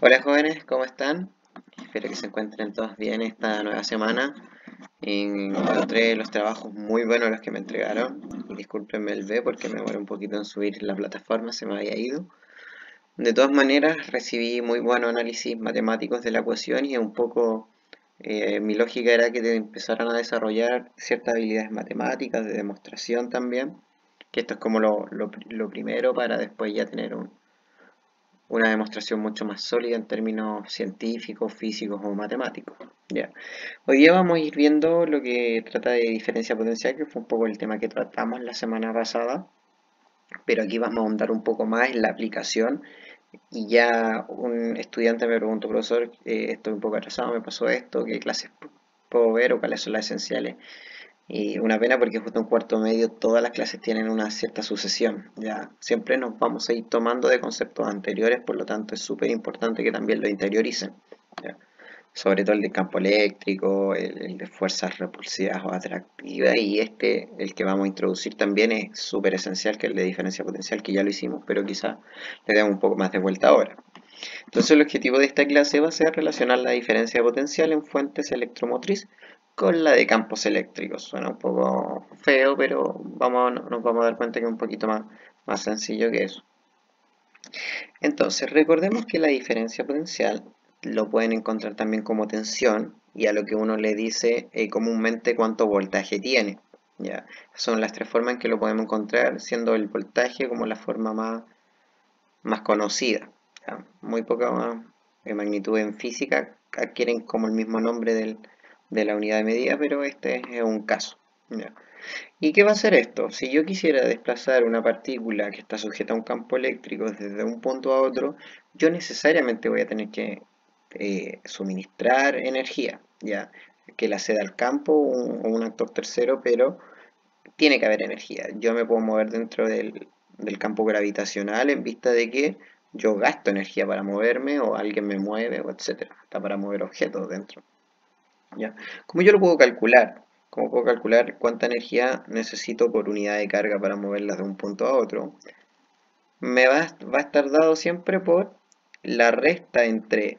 Hola jóvenes, ¿cómo están? Espero que se encuentren todos bien esta nueva semana. Encontré los trabajos muy buenos los que me entregaron. Y discúlpenme el B porque me demoré un poquito en subir la plataforma, se me había ido. De todas maneras, recibí muy buenos análisis matemáticos de la ecuación y un poco mi lógica era que empezaran a desarrollar ciertas habilidades matemáticas, de demostración también. Que esto es como lo primero para después ya tener una demostración mucho más sólida en términos científicos, físicos o matemáticos. Ya. Hoy día vamos a ir viendo lo que trata de diferencia potencial, que fue un poco el tema que tratamos la semana pasada, pero aquí vamos a ahondar un poco más en la aplicación. Y ya un estudiante me preguntó, profesor, estoy un poco atrasado, me pasó esto, ¿qué clases puedo ver o cuáles son las esenciales? Y una pena porque justo en cuarto medio todas las clases tienen una cierta sucesión. Ya siempre nos vamos a ir tomando de conceptos anteriores, por lo tanto es súper importante que también lo interioricen. ¿Ya? Sobre todo el de campo eléctrico, el de fuerzas repulsivas o atractivas, y el que vamos a introducir también es súper esencial, que es el de diferencia potencial, que ya lo hicimos, pero quizá le demos un poco más de vuelta ahora. Entonces el objetivo de esta clase va a ser relacionar la diferencia potencial en fuentes electromotriz con la de campos eléctricos. Suena un poco feo, pero nos vamos a dar cuenta que es un poquito más sencillo que eso. Entonces, recordemos que la diferencia potencial lo pueden encontrar también como tensión y a lo que uno le dice comúnmente cuánto voltaje tiene. ¿Ya? Son las tres formas en que lo podemos encontrar, siendo el voltaje como la forma más conocida. ¿Ya? Muy poca magnitud en física adquieren como el mismo nombre de la unidad de medida, pero este es un caso. ¿Ya? ¿Y qué va a hacer esto? Si yo quisiera desplazar una partícula que está sujeta a un campo eléctrico desde un punto a otro, yo necesariamente voy a tener que suministrar energía, ya que la ceda al campo o un actor tercero, pero tiene que haber energía. Yo me puedo mover dentro del campo gravitacional en vista de que yo gasto energía para moverme o alguien me mueve o etcétera, hasta para mover objetos dentro. ¿Ya? ¿Cómo yo lo puedo calcular? ¿Cómo puedo calcular cuánta energía necesito por unidad de carga para moverlas de un punto a otro? Va a estar dado siempre por la resta entre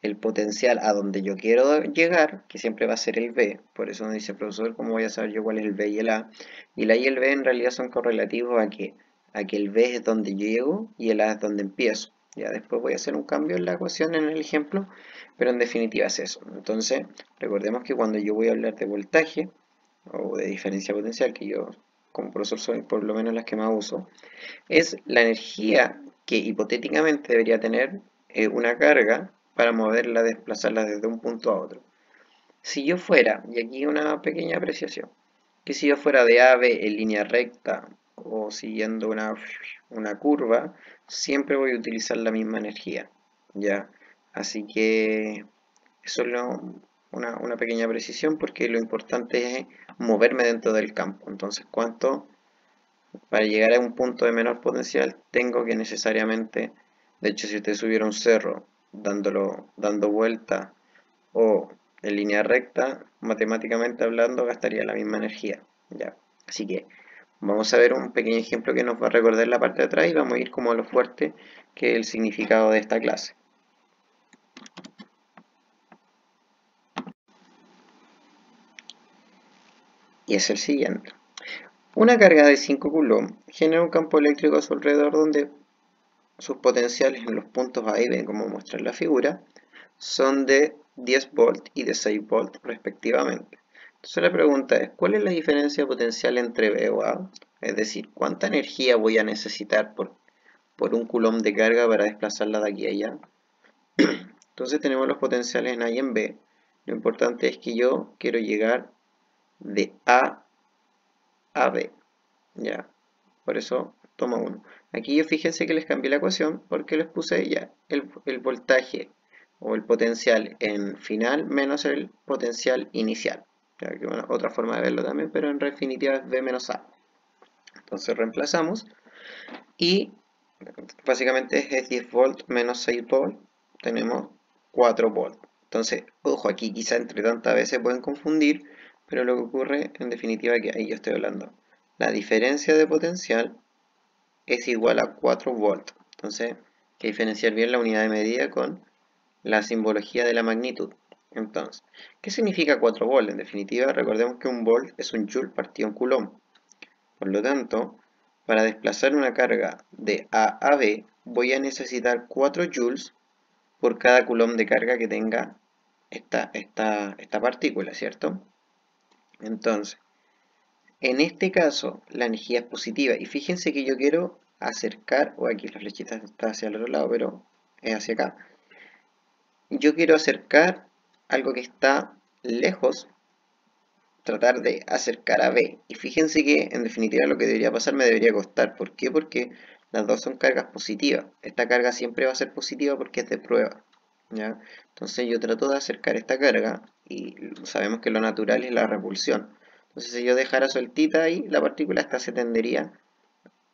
el potencial a donde yo quiero llegar, que siempre va a ser el B, por eso me dice, profesor, ¿cómo voy a saber yo cuál es el B y el A? Y el A y el B en realidad son correlativos a que el B es donde llego y el A es donde empiezo. Ya después voy a hacer un cambio en la ecuación en el ejemplo, pero en definitiva es eso. Entonces, recordemos que cuando yo voy a hablar de voltaje o de diferencia potencial, que yo como profesor soy por lo menos las que más uso, es la energía que hipotéticamente debería tener una carga para moverla, desplazarla desde un punto a otro. Si yo fuera, y aquí una pequeña apreciación, que si yo fuera de ave en línea recta o siguiendo una curva, siempre voy a utilizar la misma energía, ¿ya? Así que eso es una pequeña precisión porque lo importante es moverme dentro del campo. Entonces, ¿cuánto para llegar a un punto de menor potencial tengo que necesariamente, de hecho si usted subiera un cerro dando vuelta o en línea recta, matemáticamente hablando gastaría la misma energía, ¿ya? Así que vamos a ver un pequeño ejemplo que nos va a recordar la parte de atrás y vamos a ir como a lo fuerte que es el significado de esta clase. Y es el siguiente. Una carga de 5 coulomb genera un campo eléctrico a su alrededor donde sus potenciales en los puntos A y B, como muestra en la figura, son de 10 volt y de 6 volt respectivamente. Entonces la pregunta es, ¿cuál es la diferencia potencial entre B o A? Es decir, ¿cuánta energía voy a necesitar por un coulomb de carga para desplazarla de aquí a allá? Entonces tenemos los potenciales en A y en B. Lo importante es que yo quiero llegar de A B. Ya, por eso toma 1. Aquí yo fíjense que les cambié la ecuación porque les puse ya el voltaje o el potencial en final menos el potencial inicial. Ya que otra forma de verlo también, pero en definitiva es B menos A. Entonces reemplazamos y básicamente es 10 volt menos 6 volt, tenemos 4 volt. Entonces, ojo, aquí quizá entre tantas veces pueden confundir, pero lo que ocurre en definitiva es que ahí yo estoy hablando. La diferencia de potencial es igual a 4 volt. Entonces, hay que diferenciar bien la unidad de medida con la simbología de la magnitud. Entonces, ¿qué significa 4 volt? En definitiva, recordemos que un volt es un joule partido en coulomb. Por lo tanto, para desplazar una carga de A a B, voy a necesitar 4 joules por cada coulomb de carga que tenga esta partícula, ¿cierto? Entonces, en este caso, la energía es positiva. Y fíjense que yo quiero acercar, o aquí la flechita está hacia el otro lado, pero es hacia acá. Yo quiero acercar algo que está lejos, tratar de acercar a B. Y fíjense que en definitiva lo que debería pasar me debería costar. ¿Por qué? Porque las dos son cargas positivas. Esta carga siempre va a ser positiva porque es de prueba, ¿ya? Entonces yo trato de acercar esta carga y sabemos que lo natural es la repulsión. Entonces si yo dejara sueltita ahí, la partícula esta se tendería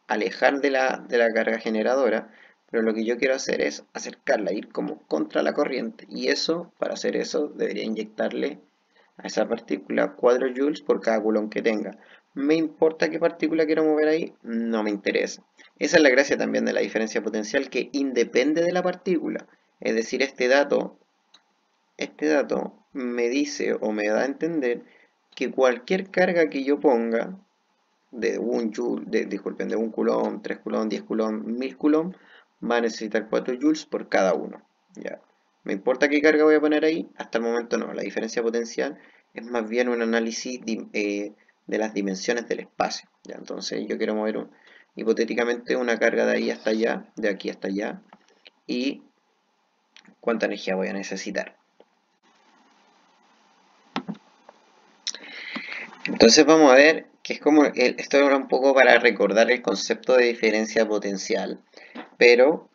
a alejar de la carga generadora, pero lo que yo quiero hacer es acercarla, ir como contra la corriente. Y eso, para hacer eso, debería inyectarle a esa partícula 4 joules por cada coulomb que tenga. ¿Me importa qué partícula quiero mover ahí? No me interesa. Esa es la gracia también de la diferencia potencial, que independe de la partícula. Es decir, este dato me dice o me da a entender que cualquier carga que yo ponga de un joule, disculpen, de 1 coulomb, 3 coulomb, 10 coulomb, 1000 coulomb, va a necesitar 4 joules por cada uno. ¿Ya? ¿Me importa qué carga voy a poner ahí? Hasta el momento no. La diferencia potencial es más bien un análisis de las dimensiones del espacio. ¿Ya? Entonces yo quiero mover hipotéticamente una carga de ahí hasta allá, de aquí hasta allá, y cuánta energía voy a necesitar. Entonces vamos a ver que es como, esto era un poco para recordar el concepto de diferencia potencial, pero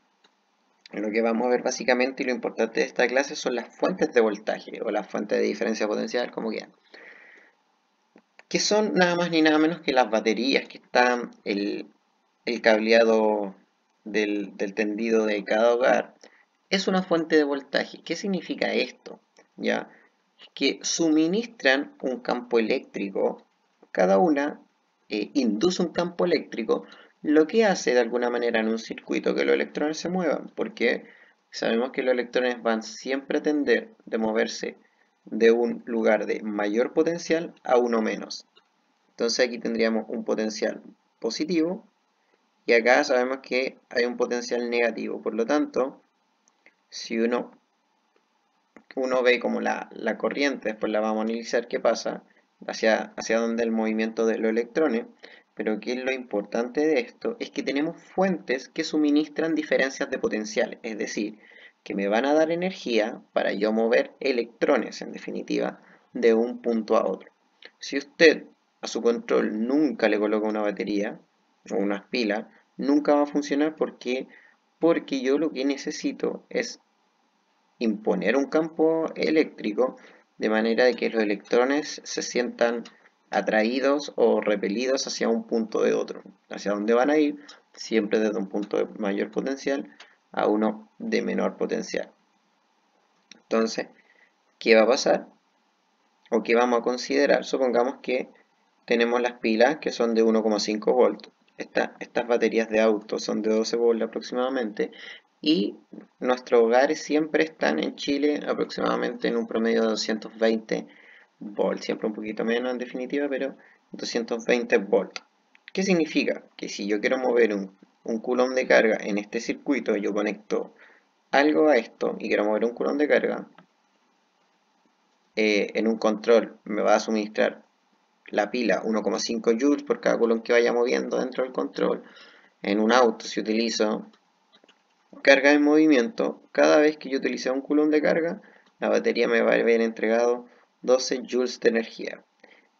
lo que vamos a ver básicamente y lo importante de esta clase son las fuentes de voltaje o las fuentes de diferencia potencial, como quieran, que son nada más ni nada menos que las baterías que están el cableado del tendido de cada hogar. Es una fuente de voltaje. ¿Qué significa esto? ¿Ya? Que suministran un campo eléctrico, cada una induce un campo eléctrico, lo que hace de alguna manera en un circuito que los electrones se muevan, porque sabemos que los electrones van siempre a tender de moverse de un lugar de mayor potencial a uno menos. Entonces aquí tendríamos un potencial positivo y acá sabemos que hay un potencial negativo. Por lo tanto, si uno ve como la corriente, después la vamos a analizar qué pasa, hacia dónde el movimiento de los electrones, pero que lo importante de esto es que tenemos fuentes que suministran diferencias de potencial, es decir, que me van a dar energía para yo mover electrones, en definitiva, de un punto a otro. Si usted a su control nunca le coloca una batería o unas pilas, nunca va a funcionar porque yo lo que necesito es imponer un campo eléctrico de manera de que los electrones se sientan atraídos o repelidos hacia un punto de otro, hacia dónde van a ir, siempre desde un punto de mayor potencial a uno de menor potencial. Entonces, ¿qué va a pasar? ¿O qué vamos a considerar? Supongamos que tenemos las pilas que son de 1,5 volts. Estas baterías de auto son de 12 volts aproximadamente y nuestros hogares siempre están en Chile aproximadamente en un promedio de 220 volts, siempre un poquito menos en definitiva, pero 220 volts. ¿Qué significa? Que si yo quiero mover un coulomb de carga en este circuito, yo conecto algo a esto y quiero mover un coulomb de carga, en un control me va a suministrar la pila 1,5 joules por cada coulomb que vaya moviendo dentro del control. En un auto, si utilizo carga en movimiento, cada vez que yo utilice un coulomb de carga, la batería me va a haber entregado 12 joules de energía.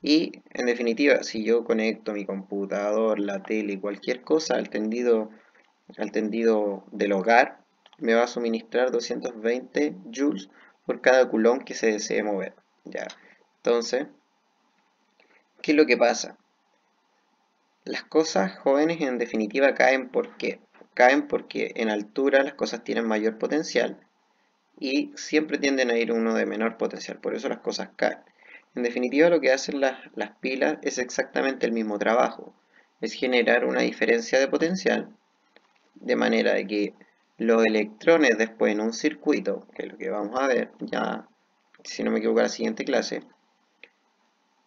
Y en definitiva, si yo conecto mi computador, la tele, cualquier cosa al tendido del hogar, me va a suministrar 220 joules por cada coulomb que se desee mover. ¿Ya? Entonces, ¿qué es lo que pasa? Las cosas jóvenes en definitiva caen porque en altura las cosas tienen mayor potencial y siempre tienden a ir uno de menor potencial, por eso las cosas caen. En definitiva lo que hacen las pilas es exactamente el mismo trabajo, es generar una diferencia de potencial de manera de que los electrones después en un circuito, que es lo que vamos a ver ya, si no me equivoco, en la siguiente clase,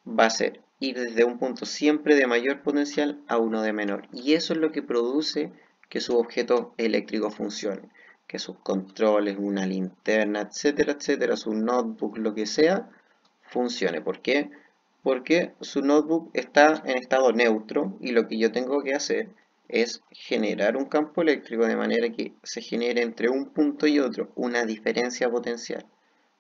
va a ser ir desde un punto siempre de mayor potencial a uno de menor. Y eso es lo que produce que sus objetos eléctricos funcionen. Que sus controles, una linterna, etcétera, etcétera, su notebook, lo que sea, funcione. ¿Por qué? Porque su notebook está en estado neutro y lo que yo tengo que hacer es generar un campo eléctrico de manera que se genere entre un punto y otro una diferencia potencial.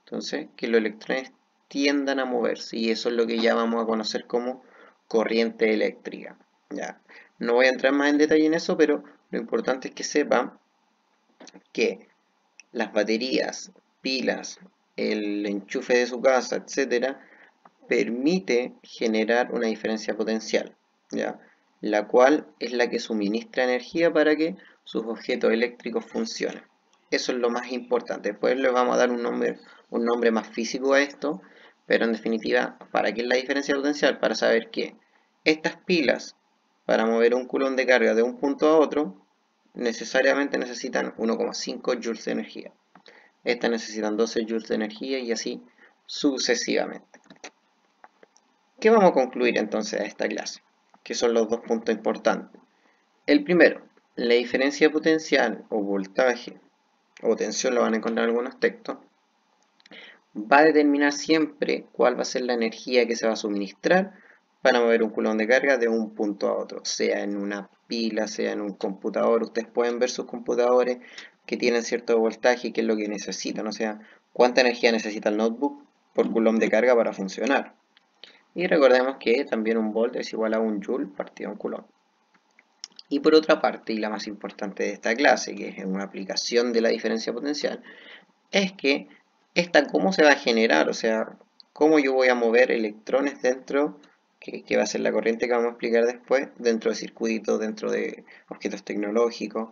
Entonces, que los electrones tiendan a moverse y eso es lo que ya vamos a conocer como corriente eléctrica. Ya, no voy a entrar más en detalle en eso, pero lo importante es que sepan que las baterías, pilas, el enchufe de su casa, etcétera, permite generar una diferencia potencial, ¿ya? La cual es la que suministra energía para que sus objetos eléctricos funcionen. Eso es lo más importante. Después le vamos a dar un nombre más físico a esto, pero en definitiva, ¿para qué es la diferencia potencial? Para saber que estas pilas, para mover un coulomb de carga de un punto a otro, necesariamente necesitan 1,5 joules de energía. Estas necesitan 12 joules de energía y así sucesivamente. ¿Qué vamos a concluir entonces de esta clase? Que son los dos puntos importantes. El primero, la diferencia potencial o voltaje o tensión, lo van a encontrar en algunos textos, va a determinar siempre cuál va a ser la energía que se va a suministrar para mover un coulomb de carga de un punto a otro, sea en una pila, sea en un computador. Ustedes pueden ver sus computadores que tienen cierto voltaje y qué es lo que necesitan, o sea, cuánta energía necesita el notebook por coulomb de carga para funcionar. Y recordemos que también un volt es igual a un joule partido en coulomb. Y por otra parte, y la más importante de esta clase, que es una aplicación de la diferencia potencial, es que cómo se va a generar, o sea, cómo yo voy a mover electrones dentro, que va a ser la corriente que vamos a explicar después, dentro de circuitos, dentro de objetos tecnológicos,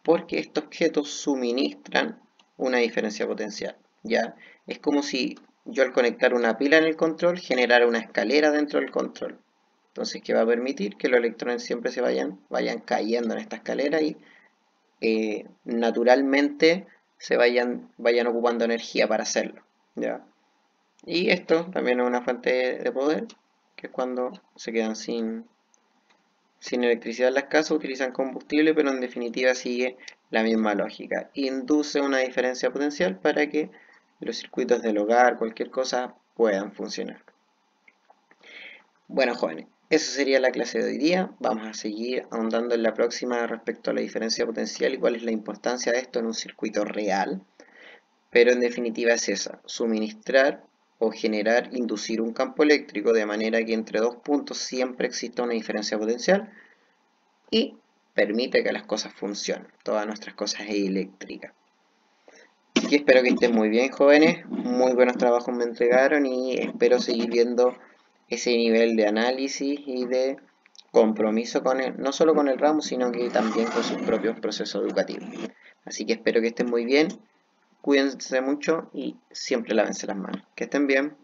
porque estos objetos suministran una diferencia potencial, ¿ya? Es como si yo al conectar una pila en el control generara una escalera dentro del control. Entonces, ¿qué va a permitir? Que los electrones siempre se vayan cayendo en esta escalera y naturalmente se vayan ocupando energía para hacerlo, ¿ya? Y esto también es una fuente de poder, que es cuando se quedan sin electricidad en las casas, utilizan combustible, pero en definitiva sigue la misma lógica. Induce una diferencia potencial para que los circuitos del hogar, cualquier cosa, puedan funcionar. Bueno, jóvenes, eso sería la clase de hoy día. Vamos a seguir ahondando en la próxima respecto a la diferencia potencial y cuál es la importancia de esto en un circuito real. Pero en definitiva es esa, suministrar o generar, inducir un campo eléctrico de manera que entre dos puntos siempre exista una diferencia potencial y permite que las cosas funcionen. Todas nuestras cosas eléctricas. Así que espero que estén muy bien, jóvenes. Muy buenos trabajos me entregaron y espero seguir viendo ese nivel de análisis y de compromiso con no solo con el ramo, sino que también con sus propios procesos educativos. Así que espero que estén muy bien, cuídense mucho y siempre lávense las manos. Que estén bien.